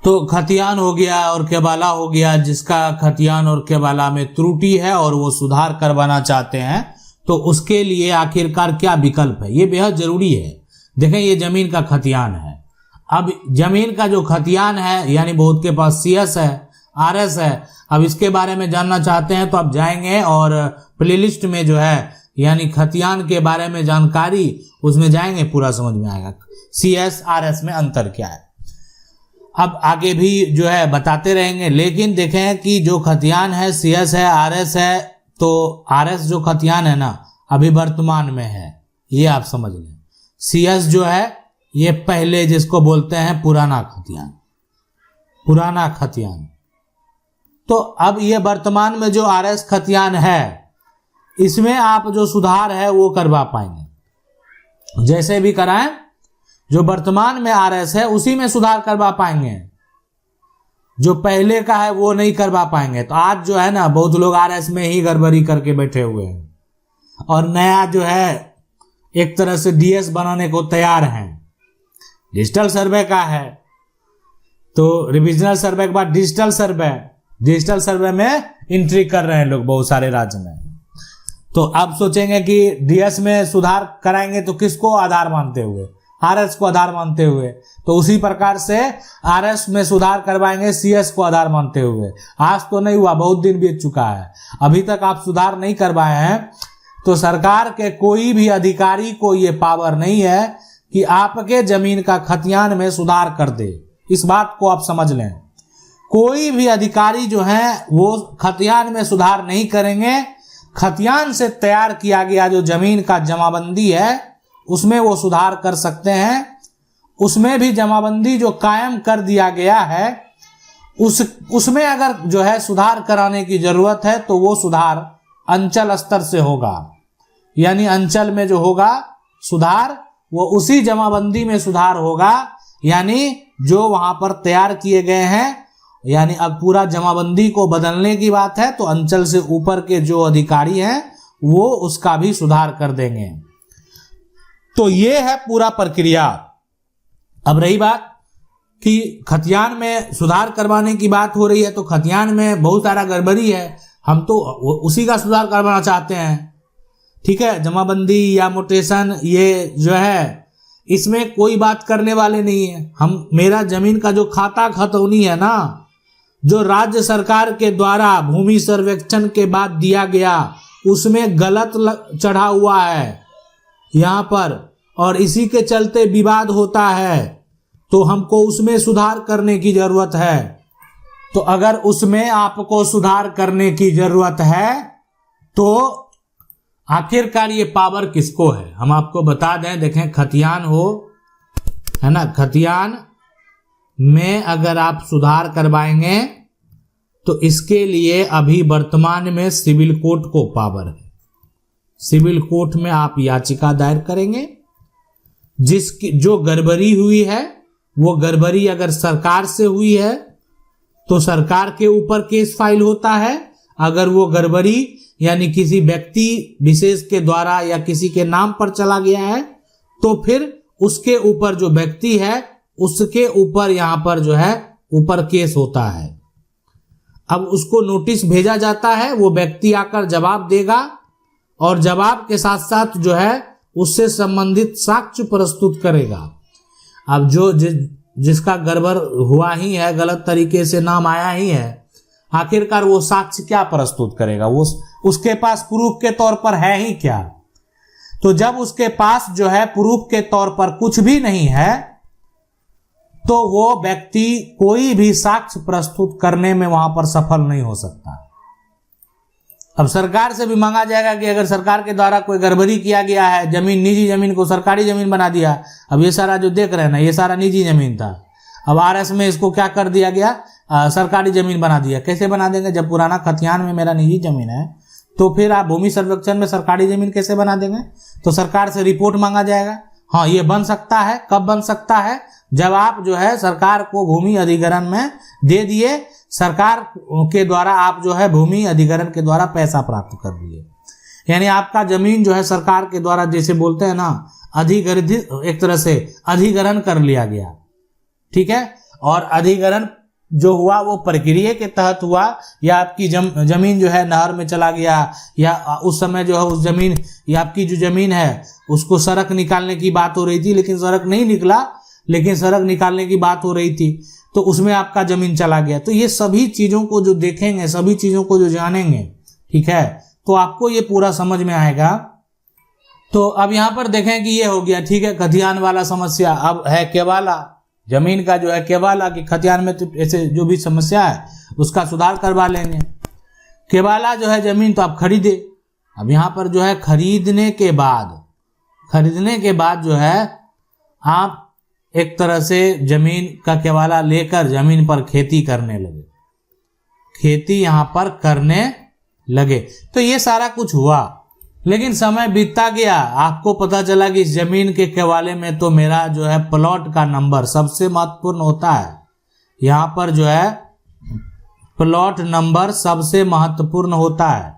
तो खतियान हो गया और केबाला हो गया, जिसका खतियान और केबाला में त्रुटि है और वो सुधार करवाना चाहते हैं, तो उसके लिए आखिरकार क्या विकल्प है, ये बेहद जरूरी है। देखें, ये जमीन का खतियान है। अब जमीन का जो खतियान है, यानी बहुत के पास CS है, RS है, अब इसके बारे में जानना चाहते हैं तो आप जाएंगे और प्लेलिस्ट में जो है यानी खतियान के बारे में जानकारी, उसमें जाएंगे, पूरा समझ में आएगा CS RS में अंतर क्या है। अब आगे भी जो है बताते रहेंगे, लेकिन देखें कि जो खतियान है CS है RS है, तो RS जो खतियान है ना अभी वर्तमान में है, ये आप समझ लें। CS जो है ये पहले जिसको बोलते हैं पुराना खतियान, पुराना खतियान। तो अब ये वर्तमान में जो RS खतियान है, इसमें आप जो सुधार है वो करवा पाएंगे, जैसे भी कराएं, जो वर्तमान में RS है उसी में सुधार करवा पाएंगे, जो पहले का है वो नहीं करवा पाएंगे। तो आज जो है ना बहुत लोग RS में ही गड़बड़ी करके बैठे हुए हैं और नया जो है एक तरह से DS बनाने को तैयार हैं। डिजिटल सर्वे का है तो रिविजनल सर्वे के बाद डिजिटल सर्वे में एंट्री कर रहे हैं लोग बहुत सारे राज्य में। तो अब सोचेंगे कि DS में सुधार कराएंगे तो किसको आधार मानते हुए, RS को आधार मानते हुए, तो उसी प्रकार से RS में सुधार करवाएंगे CS को आधार मानते हुए। आज तो नहीं हुआ, बहुत दिन बीत चुका है, अभी तक आप सुधार नहीं करवाए हैं, तो सरकार के कोई भी अधिकारी को ये पावर नहीं है कि आपके जमीन का खतियान में सुधार कर दे। इस बात को आप समझ लें, कोई भी अधिकारी जो है वो खतियान में सुधार नहीं करेंगे। खतियान से तैयार किया गया जो जमीन का जमाबंदी है उसमें वो सुधार कर सकते हैं। उसमें भी जमाबंदी जो कायम कर दिया गया है उसमें अगर जो है सुधार कराने की जरूरत है तो वो सुधार अंचल स्तर से होगा, यानी अंचल में जो होगा सुधार वो उसी जमाबंदी में सुधार होगा, यानी जो वहां पर तैयार किए गए हैं। यानी अब पूरा जमाबंदी को बदलने की बात है तो अंचल से ऊपर के जो अधिकारी हैं वो उसका भी सुधार कर देंगे। तो ये है पूरा प्रक्रिया। अब रही बात कि खतियान में सुधार करवाने की बात हो रही है, तो खतियान में बहुत सारा गड़बड़ी है, हम तो उसी का सुधार करवाना चाहते हैं। ठीक है, जमाबंदी या मोटेशन ये जो है इसमें कोई बात करने वाले नहीं है। हम मेरा जमीन का जो खाता खतौनी है ना, जो राज्य सरकार के द्वारा भूमि सर्वेक्षण के बाद दिया गया, उसमें गलत चढ़ा हुआ है यहाँ पर, और इसी के चलते विवाद होता है, तो हमको उसमें सुधार करने की जरूरत है। तो अगर उसमें आपको सुधार करने की जरूरत है तो आखिरकार ये पावर किसको है, हम आपको बता दें। देखें, खतियान हो है ना, खतियान में अगर आप सुधार करवाएंगे तो इसके लिए अभी वर्तमान में सिविल कोर्ट को पावर है। सिविल कोर्ट में आप याचिका दायर करेंगे, जिसकी जो गड़बड़ी हुई है वो गड़बड़ी अगर सरकार से हुई है तो सरकार के ऊपर केस फाइल होता है। अगर वो गड़बड़ी यानी किसी व्यक्ति विशेष के द्वारा या किसी के नाम पर चला गया है तो फिर उसके ऊपर जो व्यक्ति है उसके ऊपर यहाँ पर जो है ऊपर केस होता है। अब उसको नोटिस भेजा जाता है, वो व्यक्ति आकर जवाब देगा और जवाब के साथ साथ जो है उससे संबंधित साक्ष्य प्रस्तुत करेगा। अब जो जिसका गड़बड़ हुआ ही है, गलत तरीके से नाम आया ही है, आखिरकार वो साक्ष्य क्या प्रस्तुत करेगा, वो उसके पास प्रूफ के तौर पर है ही क्या। तो जब उसके पास जो है प्रूफ के तौर पर कुछ भी नहीं है तो वो व्यक्ति कोई भी साक्ष्य प्रस्तुत करने में वहां पर सफल नहीं हो सकता। अब सरकार से भी मांगा जाएगा कि अगर सरकार के द्वारा कोई गड़बड़ी किया गया है, जमीन निजी जमीन को सरकारी जमीन बना दिया, अब ये सारा जो देख रहे हैं ना ये सारा निजी जमीन था, अब RS में इसको क्या कर दिया गया, सरकारी जमीन बना दिया। कैसे बना देंगे जब पुराना खतियान में मेरा निजी जमीन है, तो फिर आप भूमि सर्वेक्षण में सरकारी जमीन कैसे बना देंगे। तो सरकार से रिपोर्ट मांगा जाएगा, हाँ ये बन सकता है। कब बन सकता है, जब आप जो है सरकार को भूमि अधिग्रहण में दे दिए, सरकार के द्वारा आप जो है भूमि अधिग्रहण के द्वारा पैसा प्राप्त कर दिए, यानी आपका जमीन जो है सरकार के द्वारा जैसे बोलते हैं ना अधिग्रहित, एक तरह से अधिग्रहण कर लिया गया। ठीक है, और अधिग्रहण जो हुआ वो प्रक्रिया के तहत हुआ, या आपकी जमीन जो है नहर में चला गया, या उस समय जो है उस जमीन या आपकी जो जमीन है उसको सड़क निकालने की बात हो रही थी, लेकिन सड़क नहीं निकला, लेकिन सड़क निकालने की बात हो रही थी, तो उसमें आपका जमीन चला गया। तो ये सभी चीजों को जो देखेंगे, सभी चीजों को जो जानेंगे, ठीक है, तो आपको ये पूरा समझ में आएगा। तो अब यहाँ पर देखें कि ये हो गया, ठीक है, खतियान वाला समस्या। अब है केवाला, जमीन का जो है केवाला की खतियान में तो ऐसे जो भी समस्या है उसका सुधार करवा लेंगे। केवाला जो है जमीन तो आप खरीदे। अब यहाँ पर जो है खरीदने के बाद जो है आप एक तरह से जमीन का केवाला लेकर जमीन पर खेती करने लगे, खेती यहाँ पर करने लगे। तो ये सारा कुछ हुआ, लेकिन समय बीतता गया, आपको पता चला कि इस जमीन के केवाले में तो मेरा जो है प्लॉट का नंबर सबसे महत्वपूर्ण होता है। यहाँ पर जो है प्लॉट नंबर सबसे महत्वपूर्ण होता है।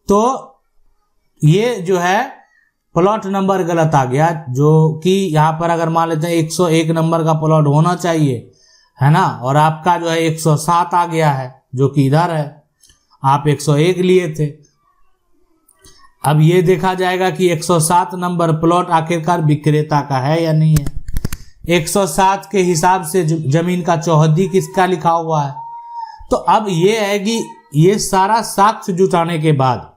तो ये जो है प्लॉट नंबर गलत आ गया, जो कि यहाँ पर अगर मान लेते हैं 101 नंबर का प्लॉट होना चाहिए, है ना, और आपका जो है 107 आ गया है, जो कि इधर है, आप 101 लिए थे। अब ये देखा जाएगा कि 107 नंबर प्लॉट आखिरकार विक्रेता का है या नहीं है। 107 के हिसाब से जमीन का चौहद्दी किसका लिखा हुआ है। तो अब ये है कि ये सारा साक्ष्य जुटाने के बाद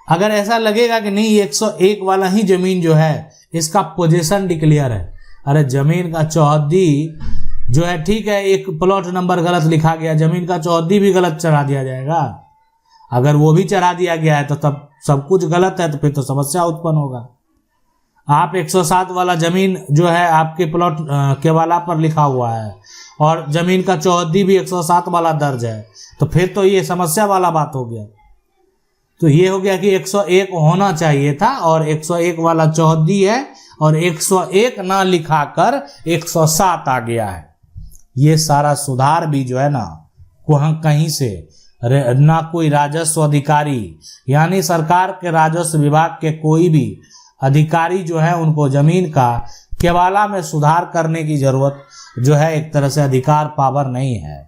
अगर ऐसा लगेगा कि नहीं 101 वाला ही जमीन जो है इसका पोजीशन डिक्लेयर है, अरे जमीन का चौहद्दी जो है, ठीक है, एक प्लॉट नंबर गलत लिखा गया, जमीन का चौहद्दी भी गलत चढ़ा दिया जाएगा। अगर वो भी चढ़ा दिया गया है तो तब सब कुछ गलत है, तो फिर तो समस्या उत्पन्न होगा। आप 107 वाला जमीन जो है आपके प्लॉट केवाला पर लिखा हुआ है और जमीन का चौहद्दी भी 107 वाला दर्ज है, तो फिर तो ये समस्या वाला बात हो गया। तो ये हो गया कि 101 होना चाहिए था और 101 वाला चौहद्दी है और 101 ना लिखाकर 107 आ गया है। ये सारा सुधार भी जो है ना वहाँ कहीं से ना कोई राजस्व अधिकारी यानी सरकार के राजस्व विभाग के कोई भी अधिकारी जो है उनको जमीन का केवाला में सुधार करने की जरूरत जो है एक तरह से अधिकार पावर नहीं है।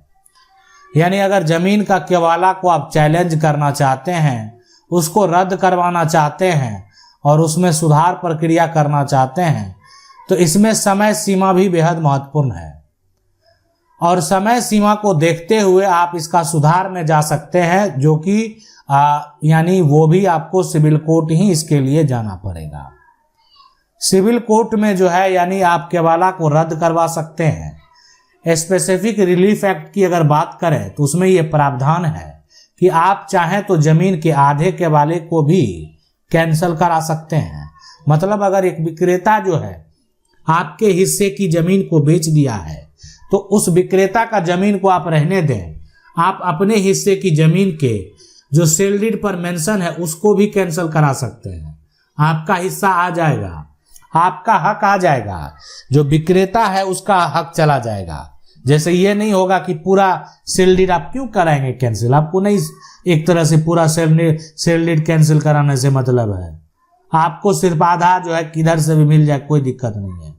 यानी अगर जमीन का केवाला को आप चैलेंज करना चाहते हैं, उसको रद्द करवाना चाहते हैं और उसमें सुधार प्रक्रिया करना चाहते हैं, तो इसमें समय सीमा भी बेहद महत्वपूर्ण है और समय सीमा को देखते हुए आप इसका सुधार में जा सकते हैं, जो कि यानी वो भी आपको सिविल कोर्ट ही इसके लिए जाना पड़ेगा। सिविल कोर्ट में जो है यानी आप केवाला को रद्द करवा सकते हैं। स्पेसिफिक रिलीफ एक्ट की अगर बात करें तो उसमें ये प्रावधान है कि आप चाहें तो जमीन के आधे केवाले को भी कैंसिल करा सकते हैं। मतलब अगर एक विक्रेता जो है आपके हिस्से की जमीन को बेच दिया है तो उस विक्रेता का जमीन को आप रहने दें, आप अपने हिस्से की जमीन के जो सेल डीड पर मेंशन है उसको भी कैंसिल करा सकते हैं। आपका हिस्सा आ जाएगा, आपका हक आ जाएगा, जो विक्रेता है उसका हक चला जाएगा। जैसे ये नहीं होगा कि पूरा सेल डीड आप क्यों कराएंगे कैंसिल, आपको नहीं एक तरह से पूरा सेल डीड कैंसिल कराने से मतलब है, आपको सिर्फ आधा जो है किधर से भी मिल जाए कोई दिक्कत नहीं है।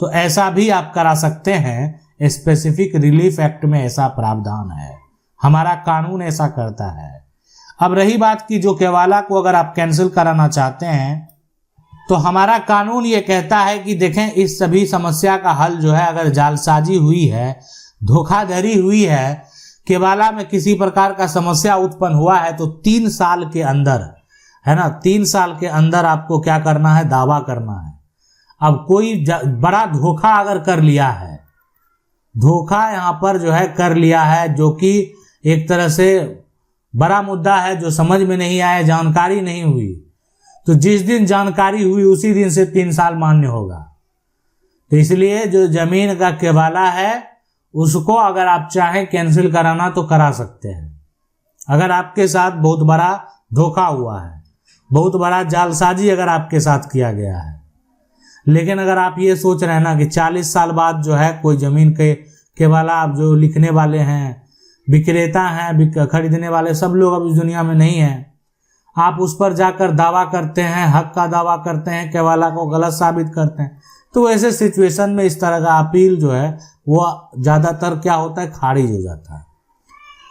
तो ऐसा भी आप करा सकते हैं। स्पेसिफिक रिलीफ एक्ट में ऐसा प्रावधान है, हमारा कानून ऐसा करता है। अब रही बात की जो केवाला को अगर आप कैंसिल कराना चाहते हैं तो हमारा कानून ये कहता है कि देखें इस सभी समस्या का हल जो है अगर जालसाजी हुई है, धोखाधड़ी हुई है, केवाला में किसी प्रकार का समस्या उत्पन्न हुआ है तो 3 साल के अंदर, है ना, 3 साल के अंदर आपको क्या करना है, दावा करना है। अब कोई बड़ा धोखा अगर कर लिया है, धोखा यहाँ पर जो है कर लिया है, जो कि एक तरह से बड़ा मुद्दा है, जो समझ में नहीं आया, जानकारी नहीं हुई, तो जिस दिन जानकारी हुई उसी दिन से 3 साल मान्य होगा। तो इसलिए जो जमीन का केवाला है उसको अगर आप चाहें कैंसिल कराना तो करा सकते हैं। अगर आपके साथ बहुत बड़ा धोखा हुआ है, बहुत बड़ा जालसाजी अगर आपके साथ किया गया है, लेकिन अगर आप ये सोच रहे हैं ना कि 40 साल बाद जो है कोई जमीन के केवाला आप जो लिखने वाले हैं, विक्रेता हैं, खरीदने वाले सब लोग अब इस दुनिया में नहीं हैं, आप उस पर जाकर दावा करते हैं, हक का दावा करते हैं, केवाला को गलत साबित करते हैं, तो ऐसे सिचुएशन में इस तरह का अपील जो है वो ज़्यादातर क्या होता है, खारिज हो जाता है।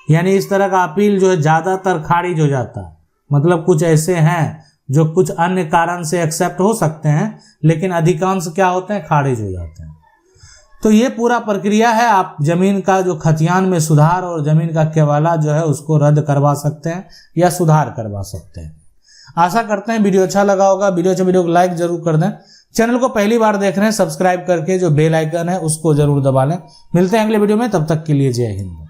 यानी इस तरह का अपील जो है ज़्यादातर खारिज हो जाता है। मतलब कुछ ऐसे हैं जो कुछ अन्य कारण से एक्सेप्ट हो सकते हैं, लेकिन अधिकांश क्या होते हैं, खारिज हो जाते हैं। तो ये पूरा प्रक्रिया है, आप जमीन का जो खतियान में सुधार और जमीन का केवाला जो है उसको रद्द करवा सकते हैं या सुधार करवा सकते हैं। आशा करते हैं वीडियो अच्छा लगा होगा। वीडियो को लाइक जरूर कर दें। चैनल को पहली बार देख रहे हैं, सब्सक्राइब करके जो बेल आइकन है उसको जरूर दबा लें। मिलते हैं अगले वीडियो में, तब तक के लिए जय हिंद।